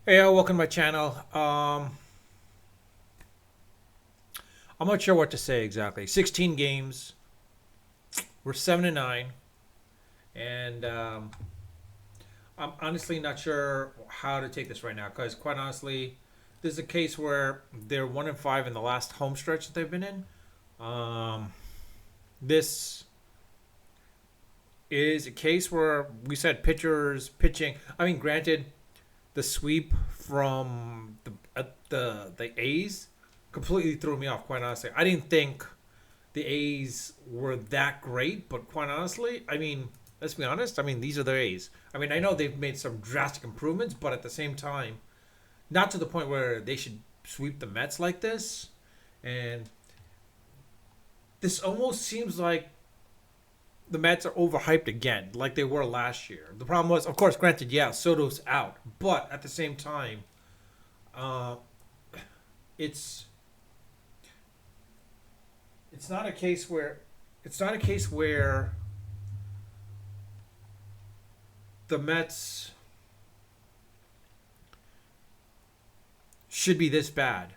Hey, welcome to my channel. I'm not sure what to say exactly. 16 games. We're 7-9, and I'm honestly not sure how to take this right now. Because quite honestly, this is a case where they're 1-5 in the last home stretch that they've been in. Um, this is a case where we said pitchers pitching. I mean, granted, the sweep from the A's completely threw me off. Quite honestly, I didn't think the A's were that great, but quite honestly, I mean, let's be honest. I mean, these are the A's. I mean, I know they've made some drastic improvements, but at the same time, not to the point where they should sweep the Mets like this. And this almost seems like the Mets are overhyped again, like they were last year. The problem was, of course, granted, yeah, Soto's out, but at the same time, uh, it's it's not a case where it's not a case where the Mets should be this bad,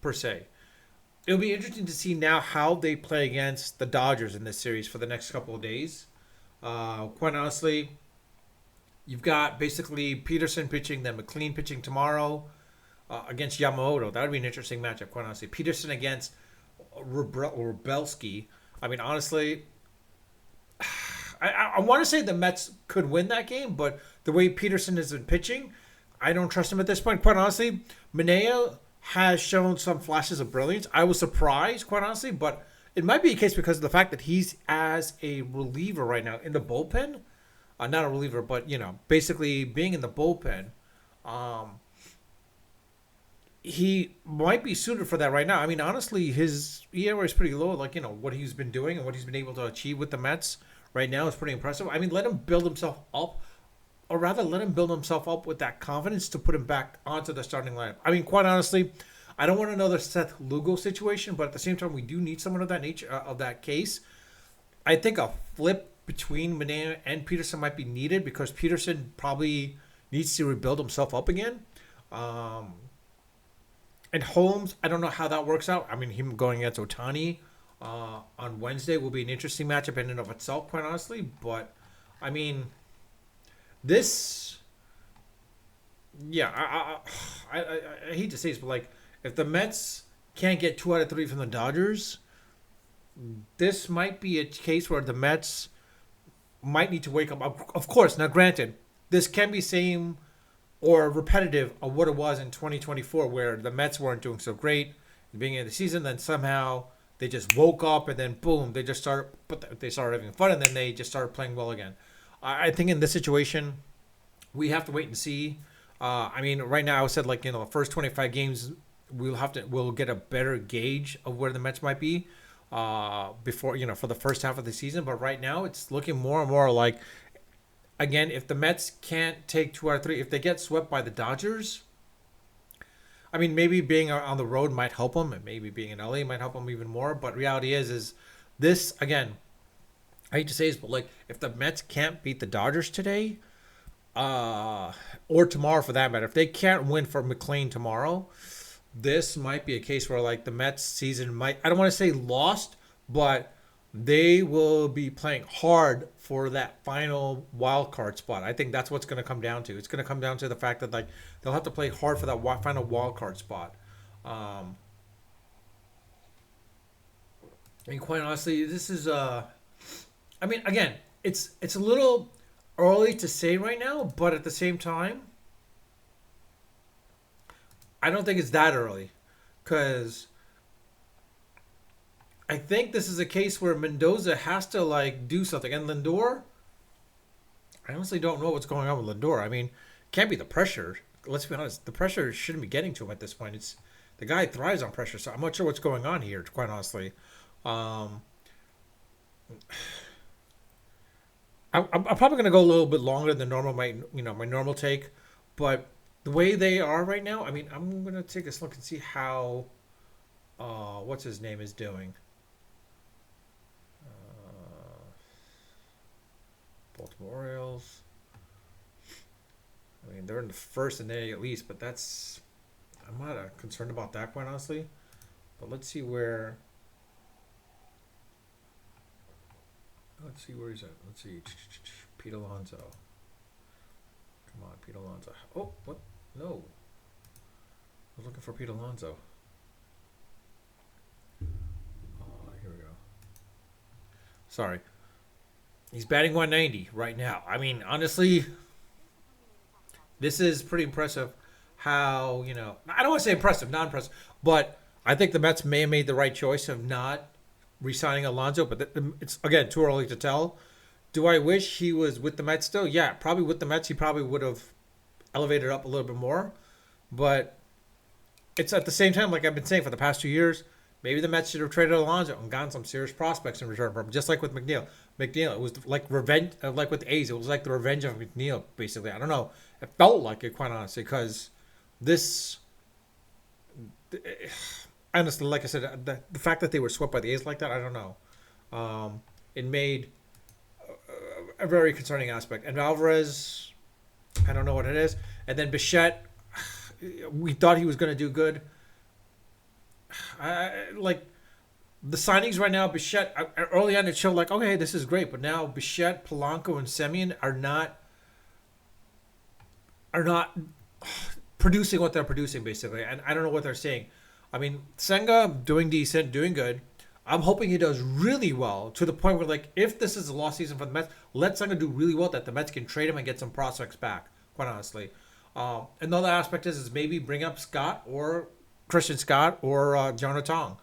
per se. It'll be interesting to see now how they play against the Dodgers in this series for the next couple of days. Quite honestly, you've got basically Peterson pitching, then McLean pitching tomorrow against Yamamoto. That would be an interesting matchup, quite honestly. Peterson against Rubelski. I mean, honestly, I want to say the Mets could win that game, but the way Peterson has been pitching, I don't trust him at this point. Quite honestly, Manea has shown some flashes of brilliance. I was surprised, quite honestly, but it might be a case because of the fact that he's as a reliever right now in the bullpen. Not a reliever, but basically being in the bullpen. Um, he might be suited for that right now. I mean, honestly, his ERA is pretty low. Like what he's been doing and what he's been able to achieve with the Mets right now is pretty impressive. I mean, let him build himself up, or rather, let him build himself up with that confidence to put him back onto the starting lineup. I mean, quite honestly, I don't want another Seth Lugo situation, but at the same time, we do need someone of that nature, of that case. I think a flip between Manea and Peterson might be needed because Peterson probably needs to rebuild himself up again. Um, and Holmes, I don't know how that works out. I mean, him going against Otani on Wednesday will be an interesting matchup in and of itself, quite honestly. But I mean, this, yeah, I hate to say this, but like, if the Mets can't get 2 out of 3 from the Dodgers, this might be a case where the Mets might need to wake up. Of course, now granted, this can be same or repetitive of what it was in 2024, where the Mets weren't doing so great at the beginning of the season. Then somehow they just woke up, and then boom, they started having fun, and then they just started playing well again. I think in this situation, we have to wait and see. I mean, right now I said like the first 25 games we'll get a better gauge of where the Mets might be before for the first half of the season. But right now it's looking more and more like, again, if the Mets can't take 2 out of 3, if they get swept by the Dodgers, I mean, maybe being on the road might help them, and maybe being in LA might help them even more. But reality is this again. I hate to say this, but like, if the Mets can't beat the Dodgers today, or tomorrow for that matter, if they can't win for McLean tomorrow, this might be a case where like the Mets season might, I don't want to say lost, but they will be playing hard for that final wild card spot. I think that's what's going to come down to. It's going to come down to the fact that like they'll have to play hard for that final wild card spot. Um, and quite honestly, this is I mean, again, it's a little early to say right now, but at the same time, I don't think it's that early, because I think this is a case where Mendoza has to like do something, and Lindor, I honestly don't know what's going on with Lindor. I mean, it can't be the pressure. Let's be honest, the pressure shouldn't be getting to him at this point. It's the guy thrives on pressure, so I'm not sure what's going on here. Quite honestly, um, I'm probably going to go a little bit longer than normal. My normal take, but the way they are right now, I mean, I'm going to take a look and see how what's his name is doing. Baltimore Orioles. I mean, mean, they're in the first and they at least, but that's I'm not concerned about that quite honestly. But let's see where. Let's see where he's at. Let's see. Pete Alonso. Come on, Pete Alonso. Oh, what? No. I was looking for Pete Alonso. Here we go. Sorry. He's batting 190 right now. I mean, honestly, this is pretty impressive. How, I don't want to say impressive, not impressive, but I think the Mets may have made the right choice of not re-signing Alonso, but it's again too early to tell. Do I wish he was with the Mets still? Yeah, probably with the Mets, he probably would have elevated up a little bit more. But it's at the same time, like I've been saying for the past 2 years, maybe the Mets should have traded Alonso and gotten some serious prospects in return for him, just like with McNeil. McNeil, it was like revenge, like with the A's, it was like the revenge of McNeil, basically. I don't know. It felt like it, quite honestly, because this, honestly, like I said, the fact that they were swept by the A's like that, I don't know. It made a very concerning aspect. And Alvarez, I don't know what it is. And then Bichette, we thought he was going to do good. Like the signings right now, Bichette, early on it showed like, okay, this is great. But now Bichette, Polanco, and Semien are not producing what they're producing, basically. And I don't know what they're saying. I mean, Senga doing decent, doing good. I'm hoping he does really well to the point where, like, if this is a lost season for the Mets, let Senga do really well that the Mets can trade him and get some prospects back, quite honestly. Another aspect is maybe bring up Scott or Christian Scott or Jonathan,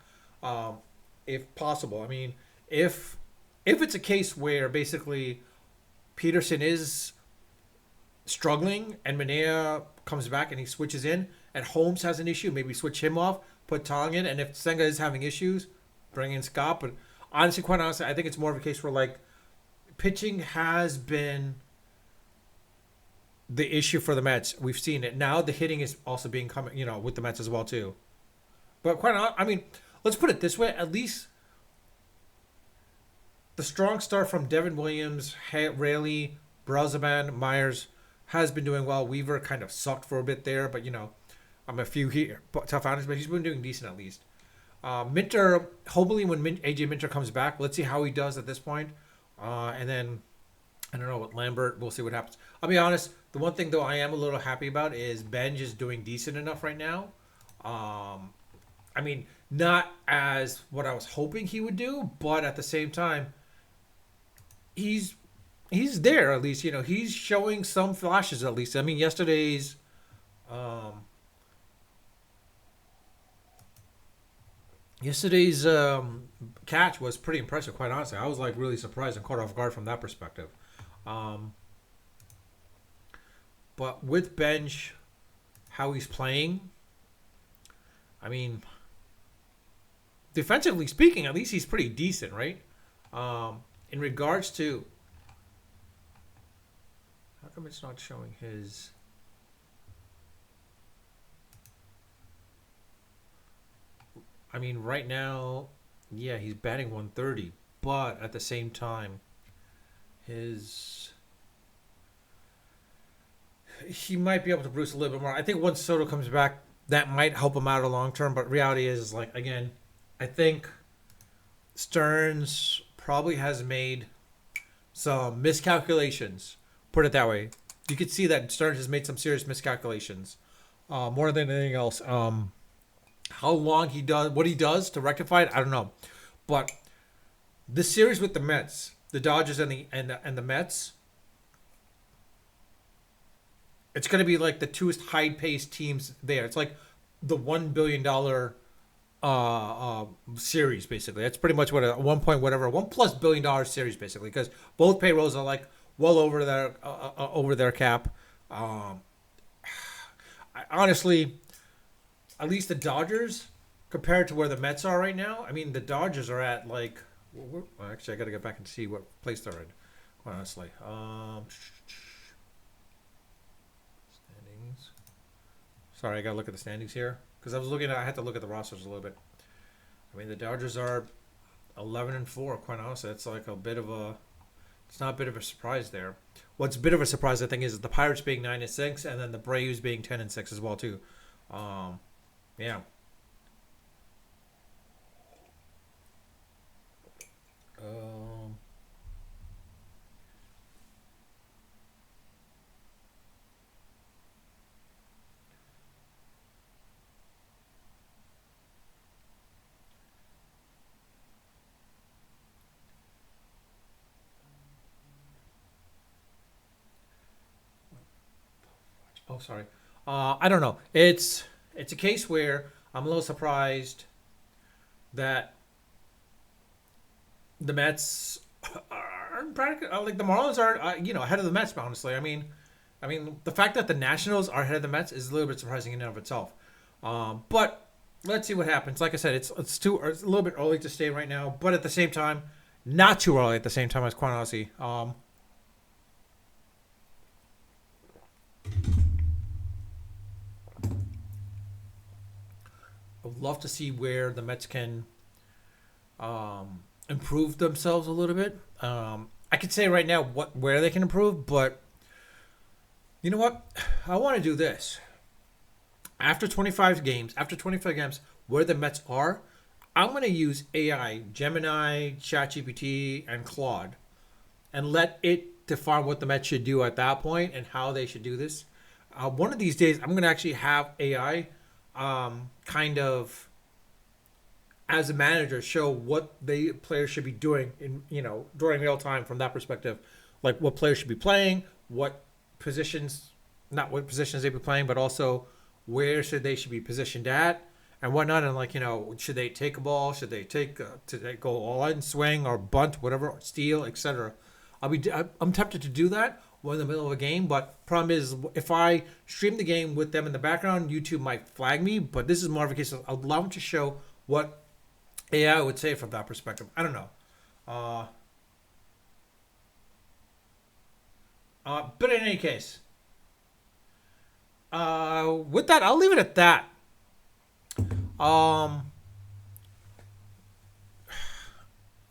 if possible. I mean, if it's a case where basically Peterson is struggling and Manea comes back and he switches in and Holmes has an issue, maybe switch him off, put Tong in, and if Senga is having issues, bring in Scott. But honestly, quite honestly, I think it's more of a case where like pitching has been the issue for the Mets. We've seen it. Now the hitting is also being coming, with the Mets as well too. But quite honestly, I mean, let's put it this way, at least the strong start from Devin Williams, Raley, Brazaban, Myers has been doing well. Weaver kind of sucked for a bit there, but I'm a few here tough outings, but he's been doing decent at least. Minter, hopefully when AJ Minter comes back, let's see how he does at this point. And then I don't know what Lambert. We'll see what happens. I'll be honest. The one thing though I am a little happy about is Benj is doing decent enough right now. I mean, not as what I was hoping he would do, but at the same time, he's there at least. He's showing some flashes at least. I mean, yesterday's catch was pretty impressive. Quite honestly, I was like really surprised and caught off guard from that perspective. But with Bench, how he's playing, I mean, defensively speaking, at least he's pretty decent, right? In regards to, how come it's not showing his? I mean, right now, yeah, he's batting 130, but at the same time, he might be able to produce a little bit more. I think once Soto comes back, that might help him out in the long term. But reality is like, again, I think Stearns probably has made some miscalculations. Put it that way. You could see that Stearns has made some serious miscalculations, more than anything else. How long what he does to rectify it, I don't know. But the series with the Mets, the Dodgers and the Mets, it's going to be like the two high-paced teams there. It's like the $1 billion series, basically. That's pretty much what a $1+ billion series, basically, because both payrolls are like well over their cap. Honestly, at least the Dodgers, compared to where the Mets are right now, I mean, the Dodgers are at like. Well, actually, I got to get back and see what place they're in. Honestly, standings. Sorry, I got to look at the standings here because I had to look at the rosters a little bit. I mean, the Dodgers are 11-4. Quite honestly, it's like a bit of a It's not a bit of a surprise there. What's a bit of a surprise, I think, is the Pirates being 9-6, and then the Braves being 10-6 as well too. Um, yeah. Um, oh, sorry. I don't know. It's a case where I'm a little surprised that the Mets are practically like the Marlins are, ahead of the Mets. Honestly, I mean, the fact that the Nationals are ahead of the Mets is a little bit surprising in and of itself. But let's see what happens. Like I said, it's a little bit early to stay right now, but at the same time, not too early at the same time as quite honestly. I would love to see where the Mets can improve themselves a little bit. I could say right now where they can improve, but you know what? I want to do this. After 25 games, where the Mets are, I'm going to use AI, Gemini, ChatGPT, and Claude, and let it define what the Mets should do at that point and how they should do this. One of these days, I'm going to actually have AI kind of as a manager show what the players should be doing in during real time from that perspective, like what players should be playing, what positions, not what positions they be playing, but also where should be positioned at and whatnot, and like should they take a ball, should they go all in swing or bunt, whatever, steal, etc. I'm tempted to do that when in the middle of a game, but problem is if I stream the game with them in the background, YouTube might flag me. But this is more of a case of allow them to show what AI would say from that perspective. I don't know. Uh, but in any case, with that, I'll leave it at that. Um,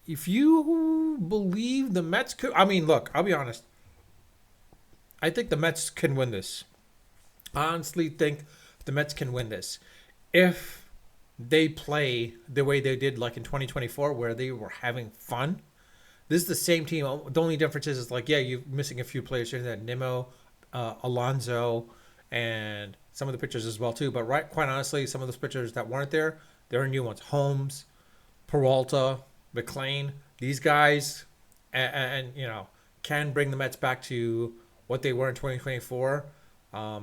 if you believe the Mets could, I mean, look, I'll be honest. I think the Mets can win this. I honestly think the Mets can win this if they play the way they did, like in 2024, where they were having fun. This is the same team. The only difference is like, yeah, you're missing a few players here. That Nimmo, Alonzo, and some of the pitchers as well too. But right, quite honestly, some of those pitchers that weren't there, there are new ones. Holmes, Peralta, McLean. These guys, and can bring the Mets back to what they were in 2024.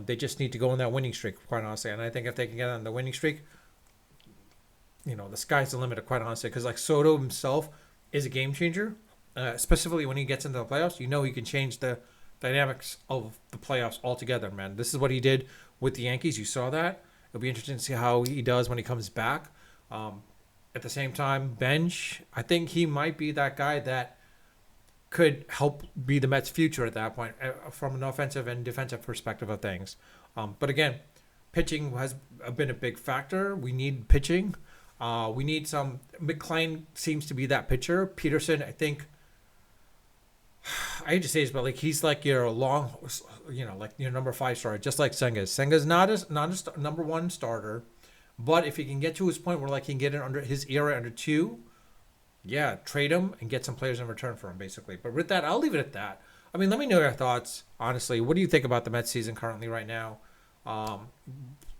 They just need to go on that winning streak, quite honestly. And I think if they can get on the winning streak, the sky's the limit, quite honestly. Because like Soto himself is a game changer, specifically when he gets into the playoffs. He can change the dynamics of the playoffs altogether, man. This is what he did with the Yankees. You saw that. It'll be interesting to see how he does when he comes back. Um, at the same time, Bench, I think he might be that guy that could help be the Mets' future at that point from an offensive and defensive perspective of things. But again, pitching has been a big factor. We need pitching. We need some. McClain seems to be that pitcher. Peterson, I think. I hate to say this, but like he's like your long, like your number 5 starter, just like Senga. Senga's not a number 1 starter, but if he can get to his point where like he can get it under his era under 2, yeah, trade him and get some players in return for him, basically. But with that, I'll leave it at that. I mean, let me know your thoughts. Honestly, what do you think about the Mets season currently right now? Um,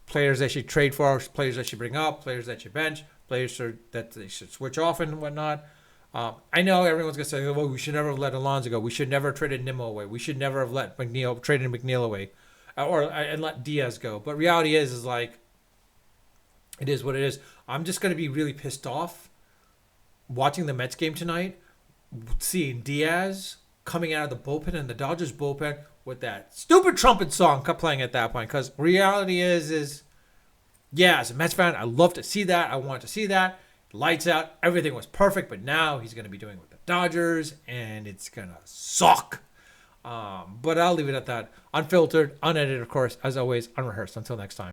Players they should trade for, players that should bring up, players that should bench, that they should switch off and whatnot. I know everyone's gonna say, "Well, we should never have let Alonso go. We should never have traded Nimmo away. We should never have let traded McNeil away, or and let Diaz go." But reality is like, it is what it is. I'm just gonna be really pissed off watching the Mets game tonight, seeing Diaz coming out of the bullpen and the Dodgers bullpen with that stupid trumpet song kept playing at that point. Because reality is yeah, as a Mets fan, I love to see that. I want to see that. Lights out. Everything was perfect. But now he's going to be doing it with the Dodgers, and it's going to suck. But I'll leave it at that. Unfiltered, unedited, of course, as always, unrehearsed. Until next time.